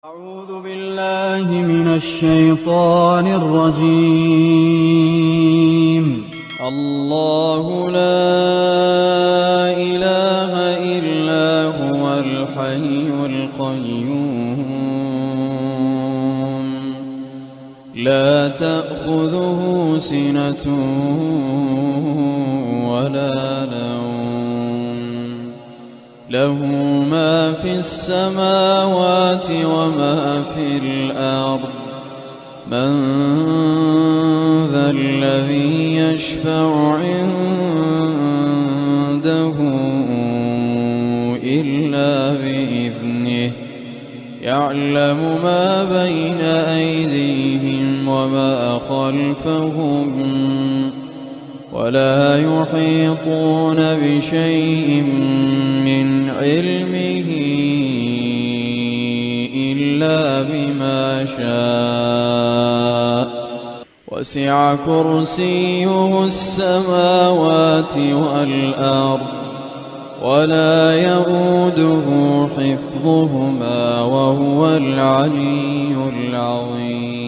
أعوذ بالله من الشيطان الرجيم. الله لا إله إلا هو الحي القيوم لا تأخذه سنة ولا نوم له ما في السماوات وما في الأرض من ذا الذي يشفع عنده إلا بإذنه يعلم ما بين أيديهم وما خلفهم ولا يحيطون بشيء من علمه إلا بما شاء وسع كرسيه السماوات والأرض ولا يئوده حفظهما وهو العلي العظيم.